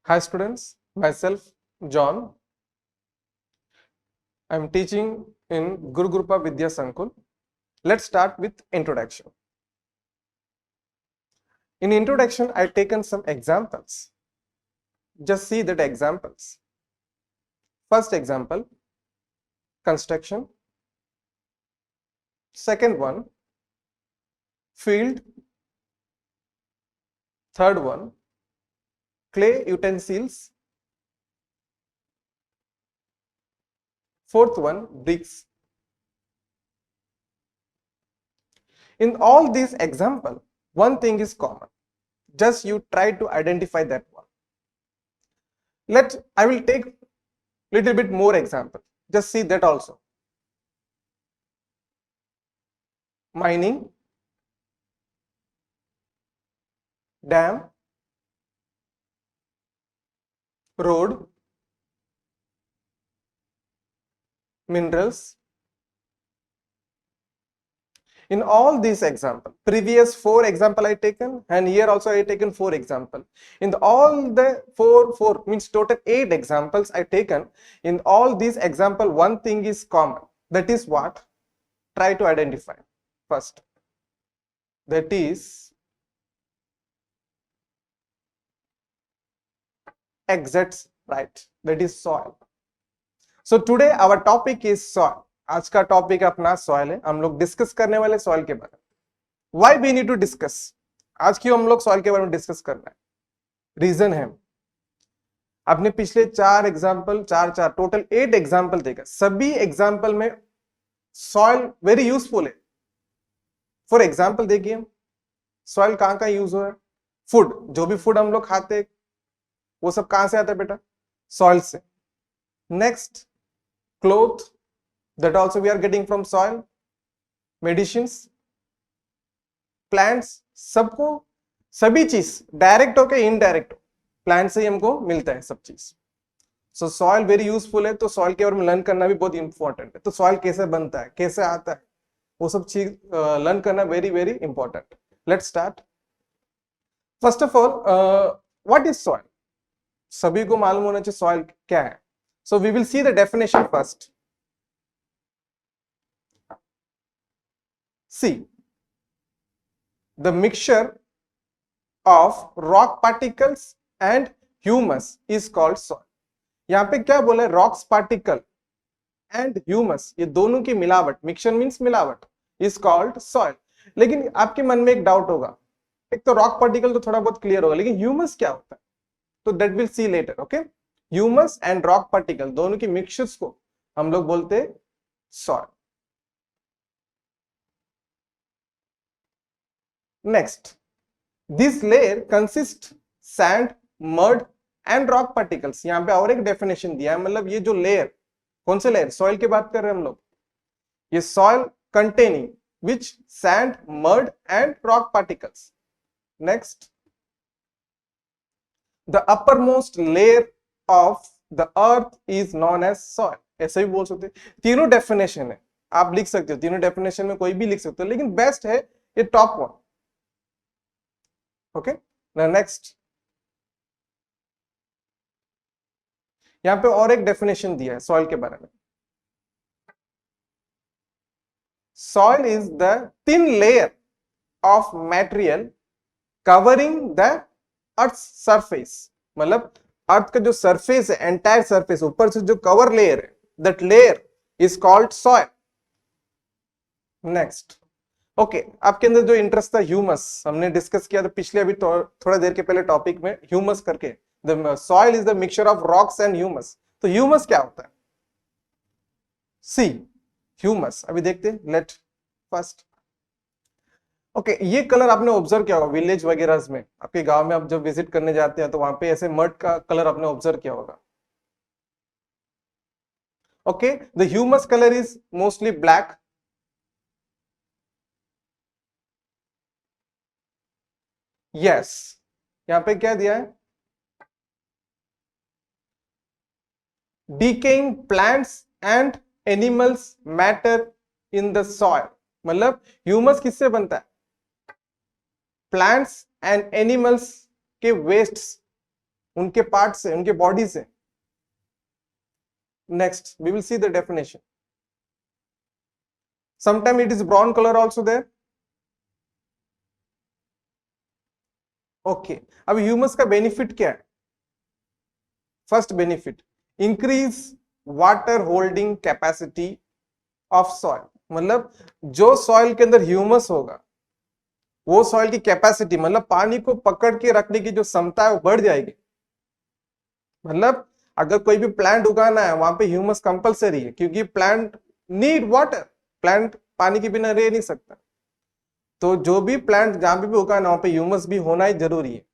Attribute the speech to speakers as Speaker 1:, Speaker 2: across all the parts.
Speaker 1: Hi students, myself John. I am teaching in Guru Grupa Vidya Sankul. Let's start with introduction. In introduction, I've taken some examples. Just see that examples. First example, construction. Second one, field. Third one, clay utensils. Fourth one, bricks. In all these examples, one thing is common. Just you try to identify that one. I will take little bit more example. Just see that also. Mining, dam, road, minerals. In all these examples, previous 4 example I taken, and here also I taken 4 example. In all the 4 means total 8 examples I taken. In all these example, one thing is common. That is what? Try to identify first. That is exact right. That is soil. So today our topic is soil. आज का topic अपना soil है. हम लोग discuss करने वाले soil के बारे में. Why we need to discuss? आज क्यों हम लोग सॉइल के बारे में डिस्कस करना है? रीजन है, आपने पिछले 4 एग्जाम्पल 4 टोटल 8 एग्जाम्पल देखा. सभी एग्जाम्पल में सॉइल वेरी यूजफुल है. फॉर एग्जाम्पल देखिए, सॉइल कहां यूज हो रहा है. फूड, जो भी फूड हम लोग खाते वो सब कहां से आता है बेटा? सॉइल से. Next, cloth, that also we are getting from soil. Medicines, plants, सबको सभी चीज डायरेक्ट हो के इनडायरेक्ट हो, प्लांट से ही हमको मिलता है सब चीज. सो सॉइल वेरी यूजफुल है. तो सॉइल के बारे में लर्न करना भी बहुत इंपॉर्टेंट है. तो सॉइल कैसे बनता है, कैसे आता है, वो सब चीज लर्न करना very very important. Let's start. First of all, what is soil? सभी को मालूम होना चाहिए सॉइल क्या है. So we will see the definition first. See, the mixture of rock particles and humus is called soil. यहाँ पे क्या बोला है? रॉक्स पार्टिकल एंड ह्यूमस, ये दोनों की मिलावट, मिक्सचर मींस मिलावट, इज कॉल्ड सॉइल. लेकिन आपके मन में एक डाउट होगा, एक तो रॉक पार्टिकल तो थोड़ा बहुत क्लियर होगा, लेकिन ह्यूमस क्या होता है? तो that will see later. Okay, humus and rock particle दोनों की मिक्सचर्स को हम लोग बोलते हैं soil. Next, this layer consists sand, mud and rock particles. यहाँ पे और एक डेफिनेशन दिया है, मतलब ये जो लेयर, कौन से लेयर? सॉइल की बात कर रहे हैं हम लोग. ये soil containing which sand, mud and rock particles. Next, the uppermost layer of the earth is known as soil. ऐसे भी बोल सकते हैं. तीनों डेफिनेशन है, आप लिख सकते हो. तीनों डेफिनेशन में कोई भी लिख सकते हो, लेकिन बेस्ट है ये टॉप वन. Okay, next. यहां पे और एक डेफिनेशन दिया है सॉइल के बारे में. Soil is the thin layer of material covering the earth surface. मतलब अर्थ का जो सरफेस है, एंटायर सरफेस, ऊपर से जो कवर लेयर है, that layer is called soil. Next. Okay, आपके अंदर जो इंटरेस्ट था ह्यूमस, हमने डिस्कस किया था पिछले अभी थोड़ा देर के पहले टॉपिक में, ह्यूमस करके. The soil is the mixture of rocks and humus. तो ह्यूमस क्या होता है? सी ह्यूमस अभी देखते हैं. Let first. ओके, ये कलर आपने ऑब्जर्व किया होगा विलेज वगैरह में, आपके गांव में आप जब विजिट करने जाते हैं तो वहां पे ऐसे मड का कलर आपने ऑब्जर्व किया होगा. Okay, the humus colour is mostly black. Yes, यहां पे क्या दिया है? decaying plants and animals matter in the soil. मतलब ह्यूमस किससे बनता है? प्लांट्स एंड एनिमल्स के वेस्ट्स उनके पार्ट से, उनके बॉडी से। Next we will see the definition. Sometime it is brown colour also there. Okay, अब ह्यूमस का बेनिफिट क्या है? First benefit, increase water holding capacity of soil. मतलब जो सॉइल के अंदर ह्यूमस होगा वो सॉइल की कैपेसिटी, मतलब पानी को पकड़ के रखने की जो क्षमता है वो बढ़ जाएगी। मतलब अगर कोई भी प्लांट उगाना है वहां पे ह्यूमस कंपलसरी है, क्योंकि प्लांट नीड वाटर, प्लांट पानी के बिना रह नहीं सकता। तो जो भी प्लांट जहां पे भी उगाना वहां पे ह्यूमस भी होना ही जरूरी है।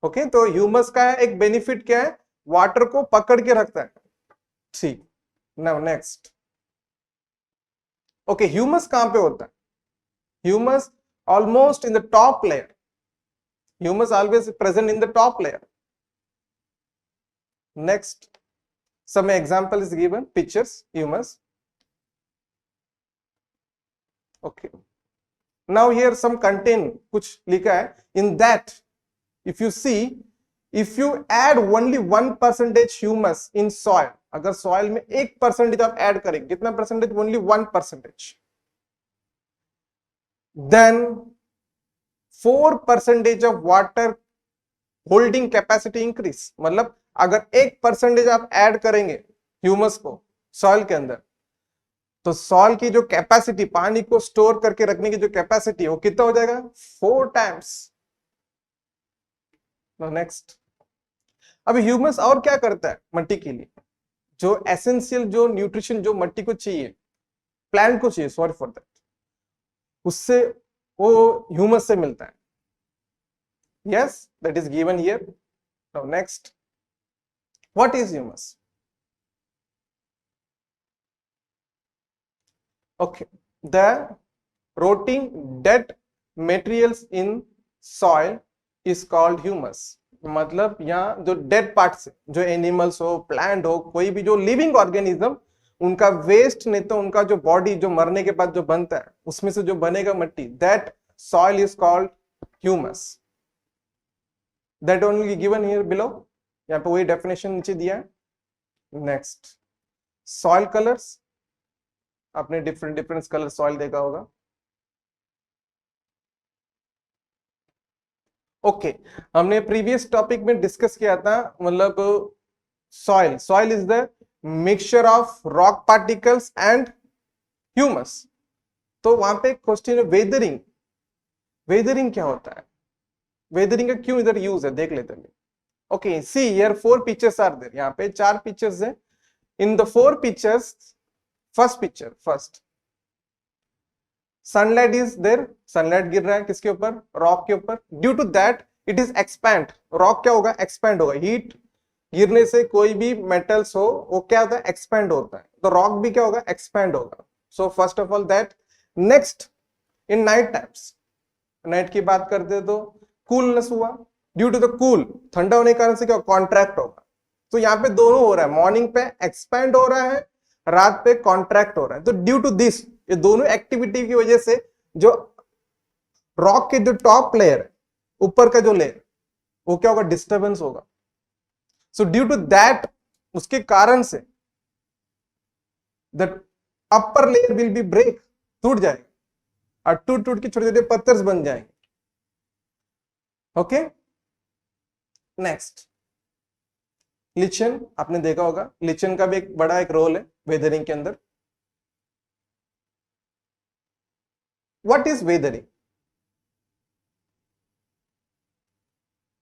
Speaker 1: ओके, तो ह्यूमस का एक बेनिफिट क्या है? वाटर को पकड़ के रखता है। ठीक, नाउ नेक्स्ट। ओके, ह्यूमस कहां पे होता है? Humus almost in the top layer. Humus always present in the top layer. Next, some example is given, pictures, humus. Okay, now here some content कुछ लिखा है, in that if you see, if you add only 1% humus in soil, अगर soil में 1% आप add करेंगे, कितना percentage? only 1%, then 4% of water holding capacity increase. मतलब अगर 1% आप ऐड करेंगे ह्यूमस को सॉइल के अंदर, तो सॉइल की जो कैपेसिटी, पानी को स्टोर करके रखने की जो कैपेसिटी, वो कितना हो जाएगा? 4 टाइम्स। नेक्स्ट, अब ह्यूमस और क्या करता है मट्टी के लिए? जो एसेंशियल जो न्यूट्रिशन जो मट्टी को चाहिए, प्लांट को चाहिए, सॉरी फॉर दैट, उससे वो ह्यूमस से मिलता है। yes, that is given here. Now next, what is humus? Okay, the rotting dead materials in soil is called humus. मतलब यहाँ जो डेड पार्ट्स, जो एनिमल्स हो, प्लांट हो, कोई भी जो लिविंग ऑर्गेनिज्म, उनका वेस्ट नहीं तो उनका जो बॉडी जो मरने के बाद जो बनता है उसमें से जो बनेगा मट्टी, that soil is called humus. That only given here below, यहाँ पे वही डेफिनेशन नीचे दिया है। नेक्स्ट, सॉइल कलर्स, आपने डिफरेंट डिफरेंट कलर सॉइल देखा होगा। ओके, हमने प्रीवियस टॉपिक में डिस्कस किया था, मतलब soil is the mixture of rock particles and humus. तो वहां पे क्वेश्चन है वेदरिंग। वेदरिंग क्या होता है? वेदरिंग का क्यों इधर यूज है देख लेते हैं। Okay, see here 4 pictures are there. यहाँ पे 4 पिक्चर्स है। In the 4 pictures, first picture, first sunlight is there, sunlight गिर रहा है किसके ऊपर? रॉक के ऊपर। Due to that it is expand, rock क्या होगा? एक्सपैंड होगा। हीट गिरने से कोई भी मेटल्स हो वो क्या होता है? एक्सपैंड होता है। तो रॉक भी क्या होगा? एक्सपैंड होगा। So first of all that. Next, in night times, night की बात करते तो कूलनेस हुआ, ड्यू टू द कूल, ठंडा होने के कारण से क्या कॉन्ट्रैक्ट होगा। तो यहाँ पे दोनों हो रहा है, मॉर्निंग पे एक्सपैंड हो रहा है, रात पे कॉन्ट्रैक्ट हो रहा है। तो ड्यू टू दिस, ये दोनों एक्टिविटी की वजह से जो रॉक के जो टॉप लेयर है, ऊपर का जो लेयर, वो क्या होगा? डिस्टर्बेंस होगा। सो ड्यू टू दैट, उसके कारण से the upper layer will be break, टूट जाएगा, और टूट टूट के छोटे छोटे पत्थर बन जाएंगे। ओके, नेक्स्ट, लिचन, आपने देखा होगा, लिचन का भी एक बड़ा एक रोल है वेदरिंग के अंदर। What is weathering?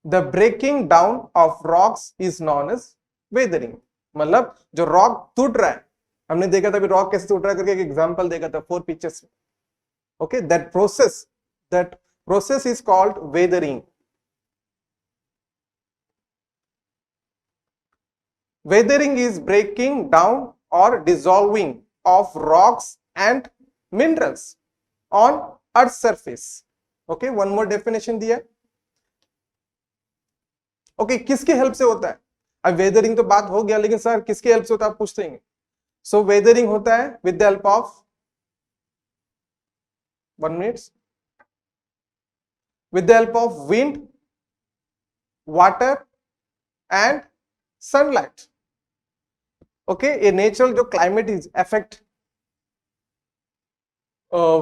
Speaker 1: The breaking down of rocks is known as weathering. मतलब जो रॉक टूट रहा है, हमने देखा था रॉक कैसे टूट रहा है करके एक एग्जांपल देखा था 4 पिक्चर्स में। Okay, that process is called weathering. Weathering is breaking down or dissolving of rocks and minerals on earth's surface. Okay, one more definition दिया। Okay, किसके हेल्प से होता है? अब वेदरिंग तो बात हो गया, लेकिन सर किसके हेल्प से होता है आप पूछते हैं। सो वेदरिंग होता है with the help of, 1 minute, with the help of wind, water and sunlight. Okay, ये नेचुरल जो क्लाइमेट इज अफेक्ट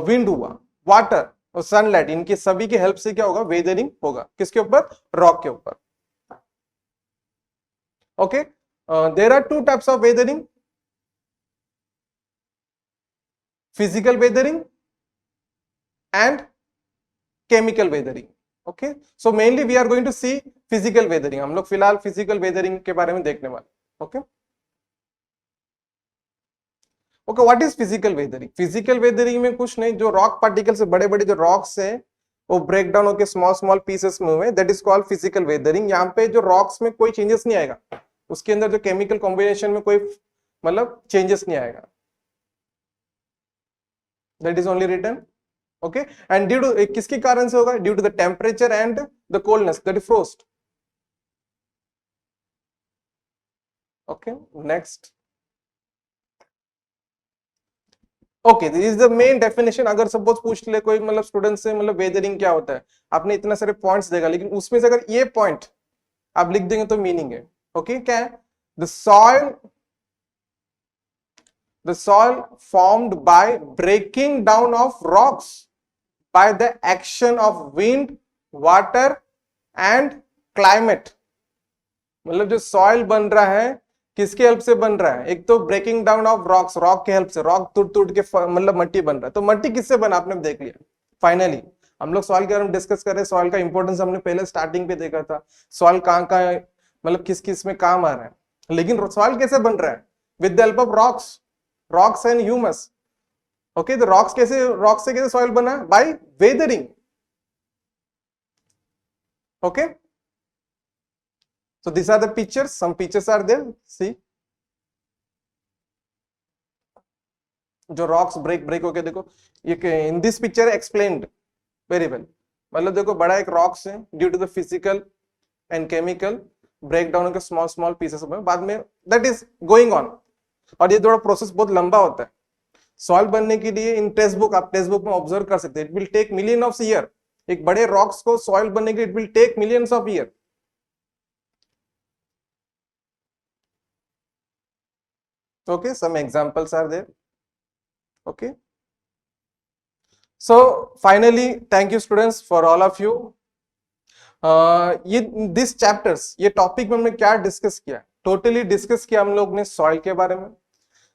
Speaker 1: विंड हुआ, वाटर और सनलाइट, इनके सभी के हेल्प से क्या होगा, वेदरिंग होगा। किसके ऊपर, रॉक के ऊपर। Okay, there are two types of weathering, physical weathering and chemical weathering. Okay, so mainly we are going to see physical weathering. हम लोग फिलहाल फिजिकल वेदरिंग के बारे में देखने वाले। Okay okay, what is physical weathering? Physical weathering में कुछ नहीं, जो रॉक पार्टिकल से बड़े बड़े जो रॉक्स है वो ब्रेक डाउन होकर स्मॉल स्मॉल पीसेस में हुए, that is called physical weathering. यहाँ पे जो रॉक्स में कोई चेंजेस नहीं आएगा, उसके अंदर जो केमिकल कॉम्बिनेशन में कोई मतलब चेंजेस नहीं आएगा, that is only written. Okay, and due to, किसके कारण से होगा, due to the temperature and the coldness, that is frost. Okay, next. Okay, this is the main definition. अगर सपोज पूछ ले कोई मतलब स्टूडेंट से मतलब वेदरिंग क्या होता है, आपने इतना सारे पॉइंट्स देगा, लेकिन उसमें से अगर ये पॉइंट आप लिख देंगे तो मीनिंग है। ओके, क्या है, the soil formed by breaking down of rocks by the action of wind, water and climate. मतलब जो सॉइल बन रहा है किसके हेल्प से बन रहा है, एक तो breaking down of rocks, rock के हेल्प से, रॉक टूट टूट के मतलब मट्टी बन रहा है। तो मट्टी किससे बना, आपने देख लिया। फाइनली हम लोग सॉइल के बारे में डिस्कस कर रहे हैं, सॉइल का इंपॉर्टेंस हमने पहले स्टार्टिंग पे देखा था, सॉइल कहाँ कहाँ मतलब किस किस में काम आ रहा है। लेकिन सॉइल कैसे बन रहा है, with the help of rocks, rocks and humus. Okay, तो रॉक्स कैसे, रॉक से कैसे सॉइल बना, by weathering. Okay, so these are the pictures, some pictures are there, see, जो रॉक्स ब्रेक हो गए, देखो ये in this picture explained very well. मतलब देखो बड़ा एक रॉक्स है, due to the physical and chemical break down के स्मॉल स्मॉल पीसेस में, बाद में दैट इज गोइंग ऑन। और ये थोड़ा प्रोसेस बहुत लंबा होता है सॉइल बनने के लिए। इन टेक्स्ट बुक, आप टेक्स्ट बुक में ऑब्जर्व कर सकते हैं, it will take million of year. एक बड़े रॉक्स को सॉइल बनने के लिए it will take millions of year. Okay, some examples are there. Okay, so finally thank you students for all of you. ये दिस चैप्टर्स, ये topic में हमने क्या डिस्कस किया, टोटली डिस्कस किया हम लोग ने सॉइल के बारे में,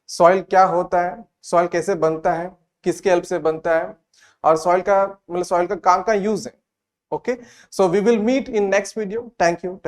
Speaker 1: सॉइल क्या होता है, सॉइल कैसे बनता है, किसके हेल्प से बनता है, और सॉइल का मतलब सॉइल का काम का यूज है। Okay, so we will meet in next video. Thank you.